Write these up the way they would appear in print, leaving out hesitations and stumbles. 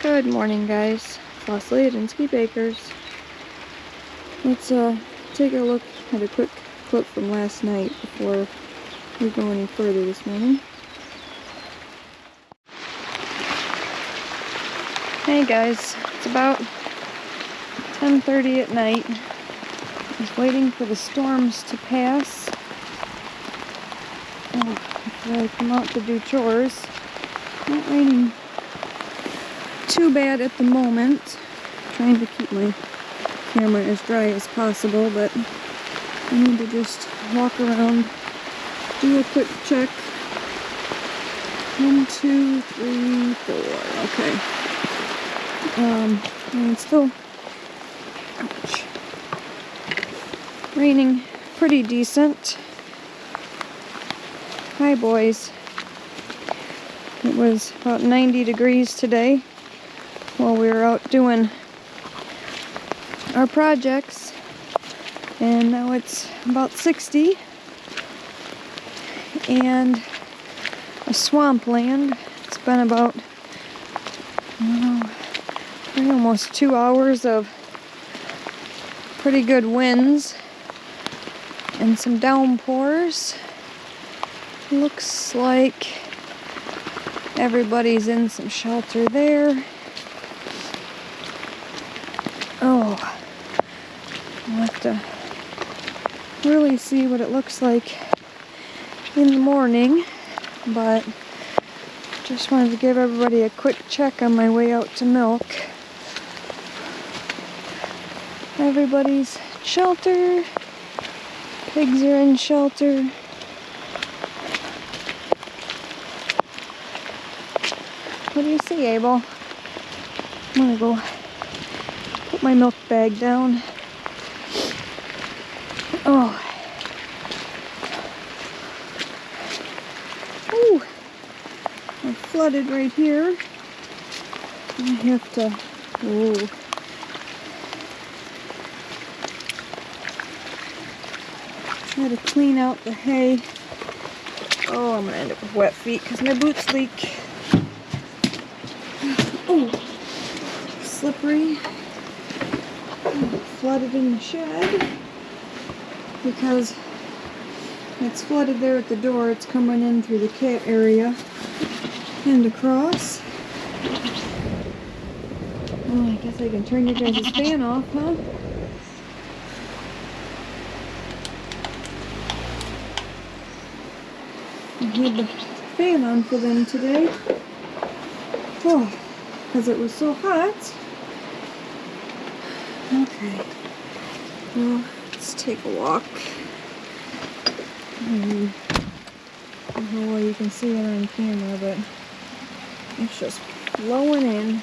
Good morning, guys. It's Leslie at Inskeep Acres. Let's take a look at a quick clip from last night before we go any further this morning. Hey guys, it's about 10:30 at night. I was waiting for the storms to pass before I come out to do chores. Not raining too bad at the moment. Trying to keep my camera as dry as possible, but I need to just walk around, do a quick check. 1, 2, 3, 4. Okay. And it's still raining pretty decent. Hi, boys. It was about 90 degrees today while we were out doing our projects, and now it's about 60 and a swampland. It's been about almost 2 hours of pretty good winds and some downpours. Looks like everybody's in some shelter there. Oh, I'll have to really see what it looks like in the morning, but just wanted to give everybody a quick check on my way out to milk. Everybody's shelter. Pigs are in shelter. What do you see, Abel? I'm gonna go put my milk bag down. Oh. Ooh. I'm flooded right here. I have to. Ooh. Try to clean out the hay. Oh, I'm gonna end up with wet feet because my boots leak. Oh, slippery. Flooded in the shed because it's flooded there at the door. It's coming in through the cat area and across. Oh, I guess I can turn your guys' fan off, huh? I had the fan on for them today. Oh, because it was so hot. Okay. Well, let's take a walk. I don't know how well you can see it on camera, but it's just blowing in.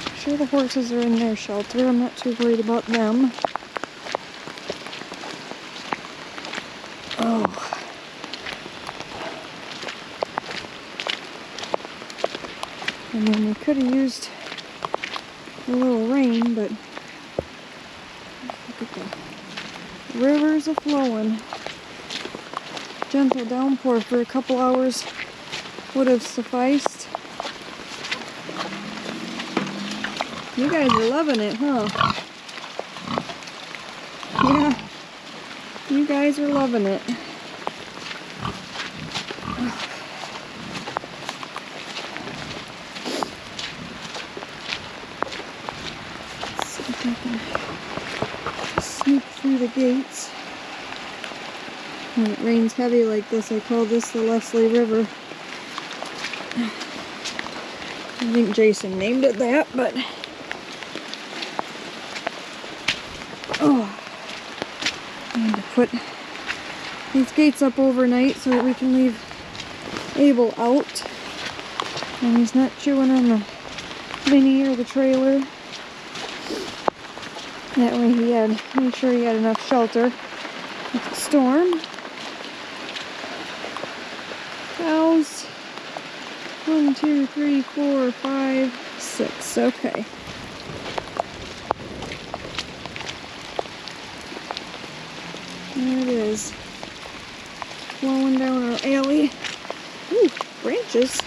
I'm sure the horses are in their shelter. I'm not too worried about them. Oh. I mean, we could have used a little rain, but look at the rivers are flowing. Gentle downpour for a couple hours would have sufficed. You guys are loving it, huh? Yeah, you guys are loving it. Sneak through the gates. When it rains heavy like this, I call this the Leslie River. I think Jason named it that, but I need to put these gates up overnight so that we can leave Abel out and he's not chewing on the mini or the trailer. That way made sure he had enough shelter with the storm. Cows. 1, 2, 3, 4, 5, 6. Okay. is flowing down our alley. Ooh, branches.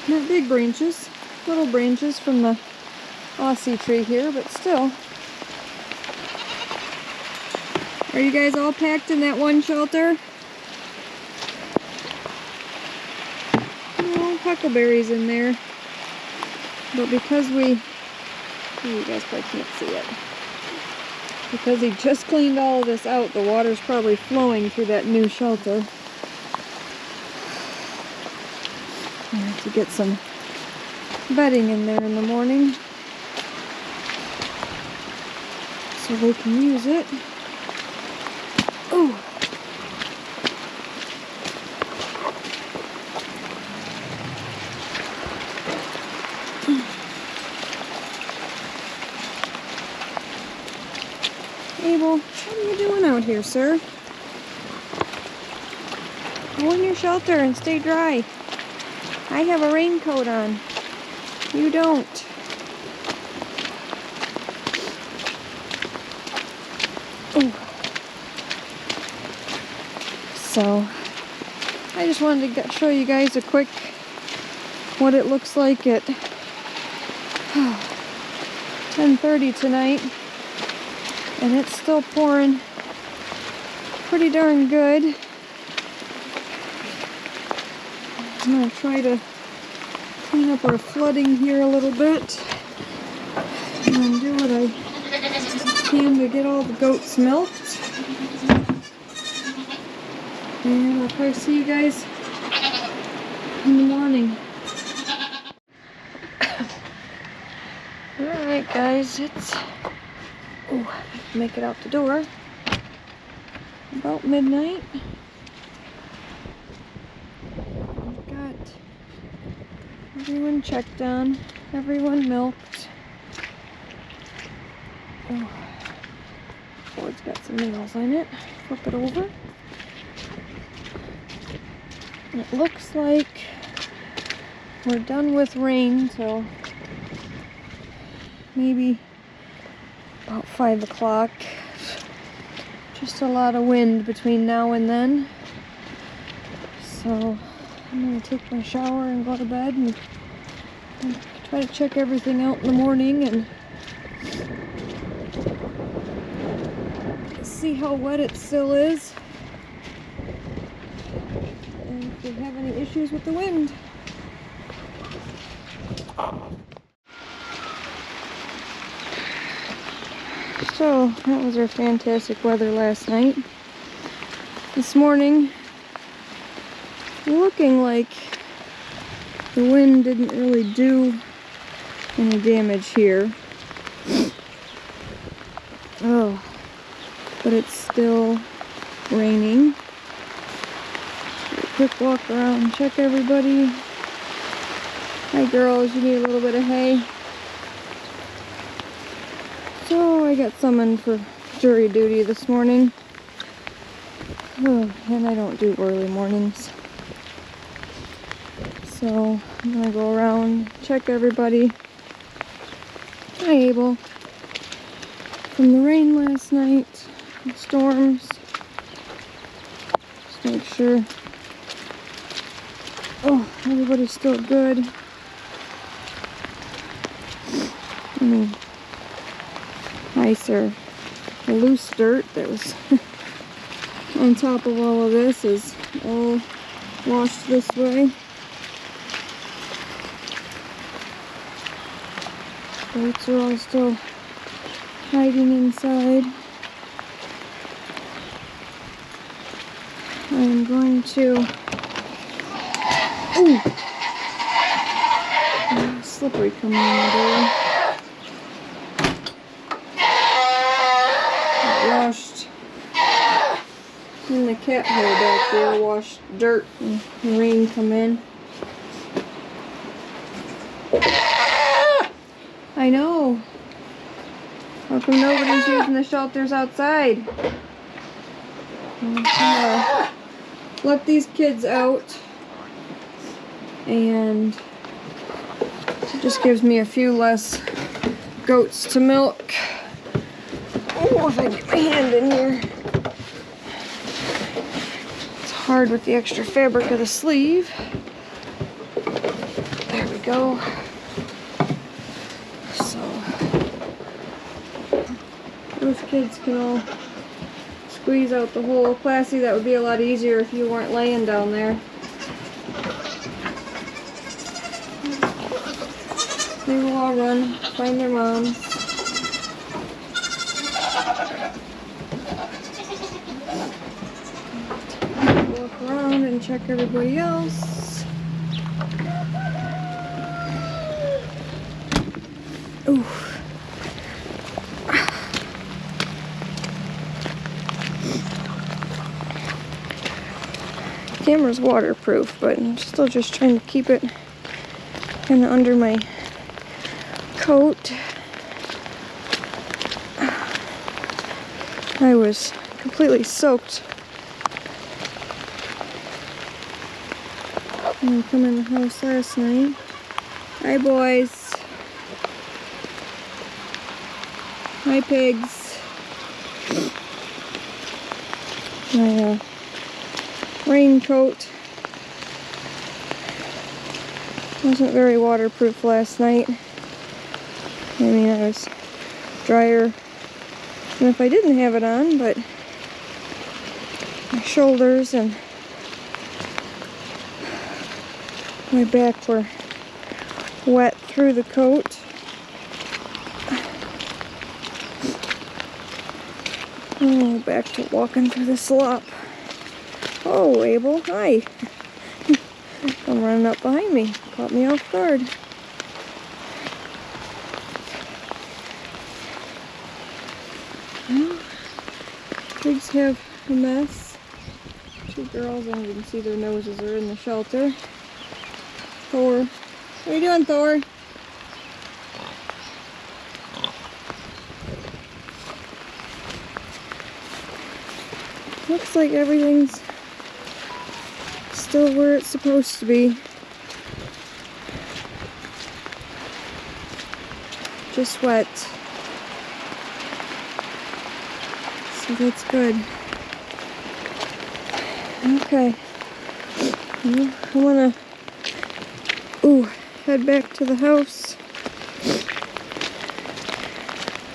Not big branches, little branches from the Aussie tree here, but still. Are you guys all packed in that one shelter? No, huckleberries in there. But because you guys probably can't see it. Because he just cleaned all of this out, the water's probably flowing through that new shelter. I have to get some bedding in there in the morning so they can use it. Oh. Abel, what are you doing out here, sir? Go in your shelter and stay dry. I have a raincoat on. You don't. Ooh. So, I just wanted to show you guys a quick what it looks like at 10:30 tonight. And it's still pouring pretty darn good. I'm going to try to clean up our flooding here a little bit and do what I can to get all the goats milked. And I'll probably see you guys in the morning. Alright guys, it's make it out the door about midnight. I've got everyone checked on, everyone milked. Oh, Ford's got some nails in it. Flip it over. And it looks like we're done with rain till maybe about 5 o'clock. Just a lot of wind between now and then. So I'm going to take my shower and go to bed and try to check everything out in the morning and see how wet it still is. And if we have any issues with the wind. So that was our fantastic weather last night. This morning, looking like the wind didn't really do any damage here. Oh, but it's still raining. Quick walk around, check everybody. Hi girls, you need a little bit of hay. So I got summoned for jury duty this morning. Oh, and I don't do early mornings. So I'm gonna go around, check everybody. Hi Abel. From the rain last night, the storms. Just make sure. Oh, everybody's still good. Nicer. The loose dirt that was on top of all of this is all washed this way. Goats are all still hiding inside. I'm going to... Ooh! Slippery coming in the door. Washed in the cat hole back there, washed dirt and rain come in. I know. How come nobody's using the shelters outside? Let these kids out, and it just gives me a few less goats to milk. Oh, if I get my hand in here. hard with the extra fabric of the sleeve. There we go. So those kids can all squeeze out the hole. Classy, that would be a lot easier if you weren't laying down there. They will all run, find their moms. Walk around and check everybody else. Ooh. Camera's waterproof, but I'm still just trying to keep it kind of under my coat. I was completely soaked when I come in the house last night. Hi boys. Hi pigs. My raincoat wasn't very waterproof last night. I mean, I was drier than if I didn't have it on, but my shoulders and my back were wet through the coat. Oh, back to walking through the slop. Oh, Abel, hi. Come running up behind me. Caught me off guard. Well, pigs have a mess. Two girls, I don't even see their noses, are in the shelter. Thor. What are you doing, Thor? Looks like everything's still where it's supposed to be. Just wet. So that's good. Okay. Well, I wanna head back to the house.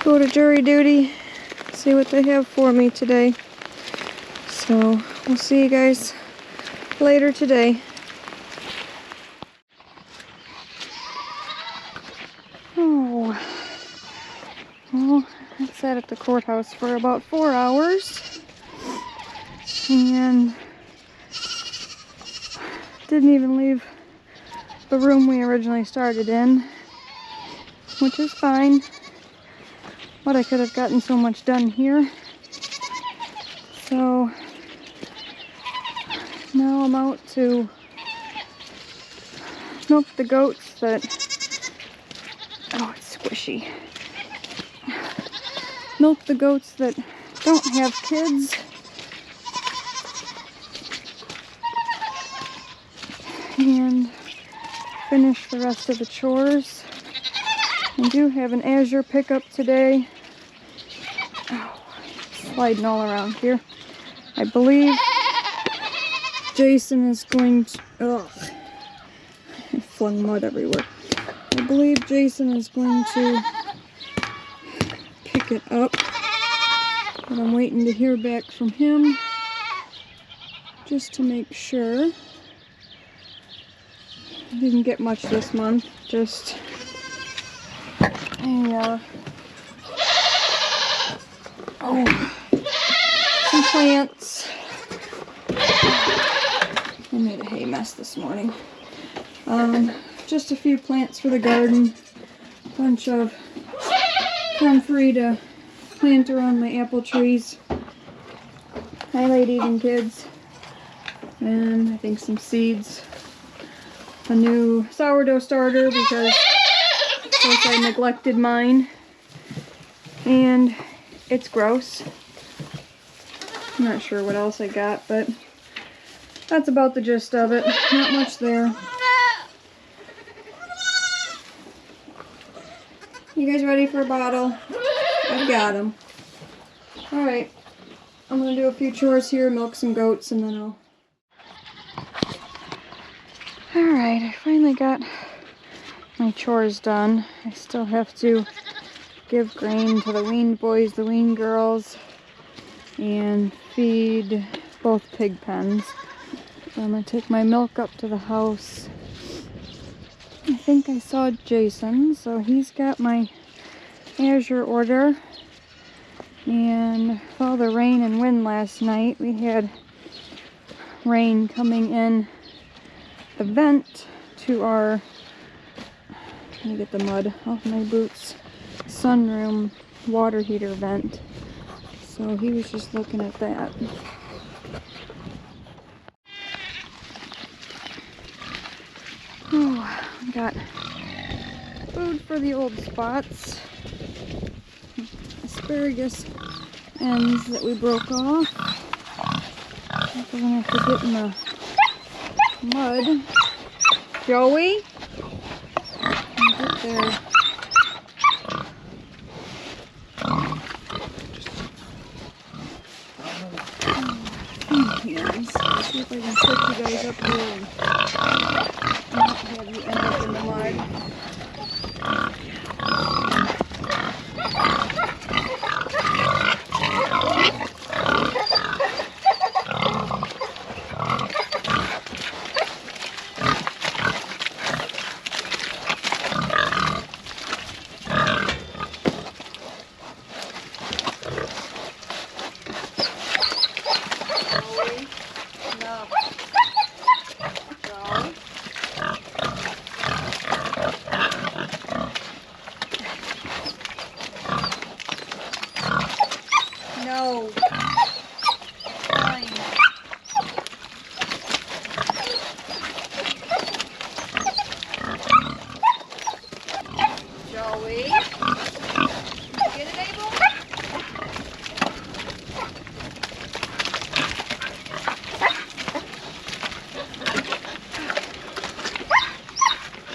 Go to jury duty. See what they have for me today. So we'll see you guys later today. Oh, well, I sat at the courthouse for about 4 hours and didn't even leave the room we originally started in, which is fine, but I could have gotten so much done here. So now I'm out to milk the goats that, oh, it's squishy. Milk the goats that don't have kids. And finish the rest of the chores. I do have an Azure pickup today. Oh, sliding all around here. I believe Jason is going to, I flung mud everywhere. I believe Jason is going to pick it up, but I'm waiting to hear back from him just to make sure. I didn't get much this month, just some plants. I made a hay mess this morning. Just a few plants for the garden. A bunch of comfrey to plant around my apple trees. Hi, lady-eating kids. And I think some seeds. A new sourdough starter because of course I neglected mine. And it's gross. I'm not sure what else I got, but that's about the gist of it. Not much there. You guys ready for a bottle? I've got them. Alright. I'm going to do a few chores here, milk some goats, and then I'll Alright, I finally got my chores done. I still have to give grain to the weaned boys, the weaned girls, and feed both pig pens. So I'm going to take my milk up to the house. I think I saw Jason, so he's got my Azure order. And with all the rain and wind last night, we had rain coming in the vent to our, let me get the mud off my boots, sunroom water heater vent. So he was just looking at that. Oh, we got food for the old spots. Asparagus ends that we broke off. We're gonna have to get in the mud. Joey? Get there. Let's see if I can put you guys up here and not have you end up in the mud. No. Fine. Joey? Get it, Abel?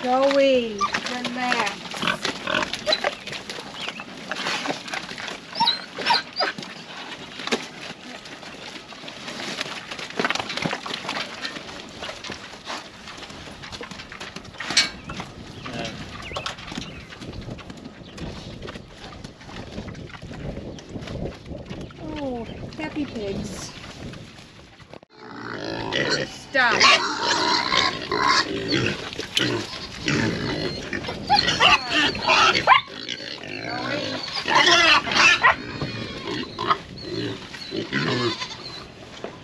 Joey, relax. Oh, happy pigs. Stop.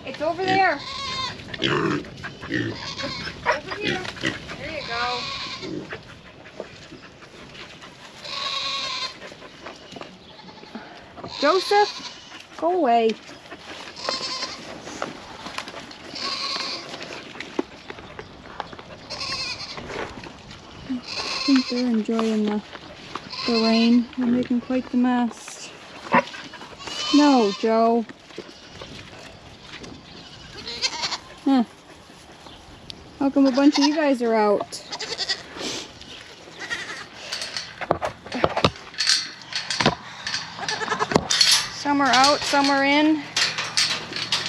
It's over there. Over here. There you go. Joseph, go away. I think they're enjoying the rain. They're making quite the mess. No, Joe. Huh. How come a bunch of you guys are out? Some are out, some are in.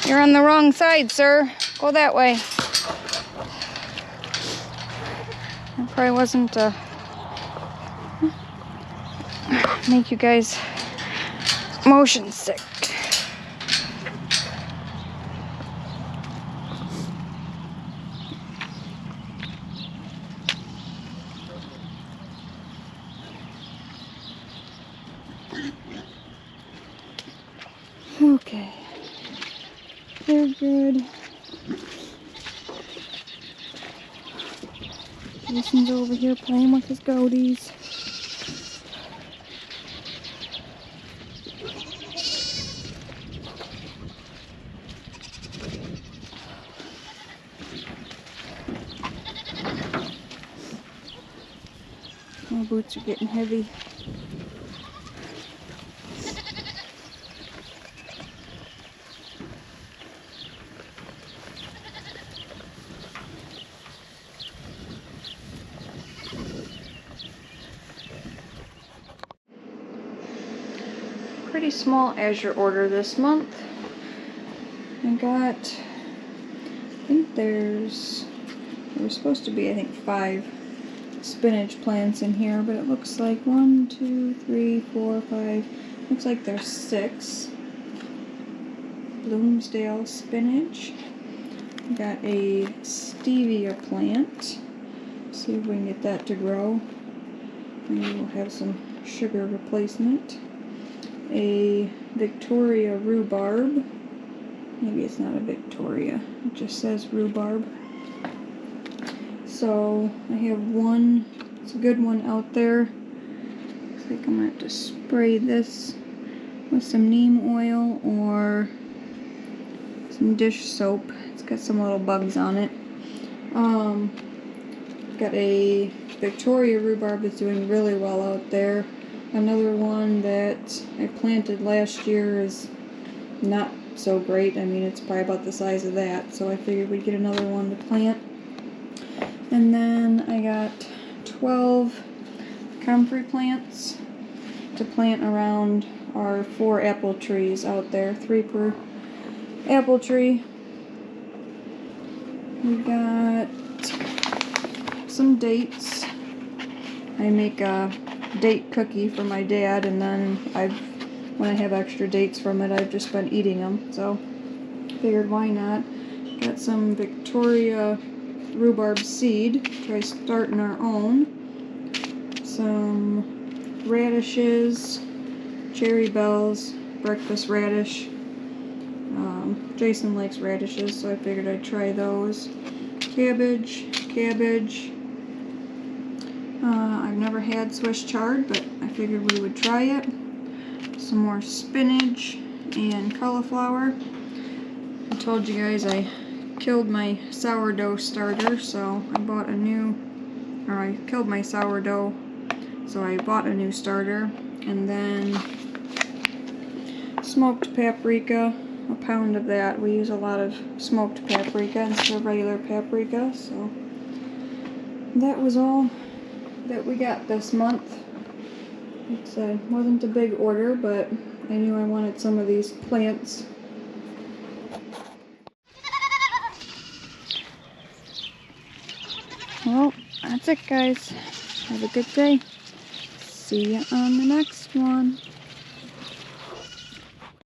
You're on the wrong side, sir. Go that way. That probably wasn't make you guys motion sick. Okay, they're good. Jason's over here playing with his goatees. My boots are getting heavy. Pretty small Azure order this month. I got, I think there's There's supposed to be, I think, 5 spinach plants in here, but it looks like 1, 2, 3, 4, 5. Looks like there's 6. Bloomsdale spinach. Got a stevia plant. See if we can get that to grow. Maybe we'll have some sugar replacement. A Victoria rhubarb. Maybe it's not a Victoria. It just says rhubarb. So I have one. It's a good one out there. Looks like I'm gonna have to spray this with some neem oil or some dish soap. It's got some little bugs on it. Got a Victoria rhubarb that's doing really well out there. Another one that I planted last year is not so great. I mean, it's probably about the size of that, so I figured we'd get another one to plant. And then I got 12 comfrey plants to plant around our 4 apple trees out there, 3 per apple tree. We got some dates. I make a date cookie for my dad, and then when I have extra dates from it, I've just been eating them, so figured why not. Got some Victoria rhubarb seed, try starting our own. Some radishes, cherry bells, breakfast radish. Jason likes radishes, so I figured I'd try those. Cabbage. I've never had Swiss chard, but I figured we would try it. Some more spinach and cauliflower. I told you guys I killed my sourdough starter, so I bought a new, or I killed my sourdough, so I bought a new starter. And then smoked paprika, a pound of that. We use a lot of smoked paprika instead of regular paprika, so that was all that we got this month. It wasn't a big order, but I knew I wanted some of these plants. Well, that's it, guys. Have a good day. See you on the next one.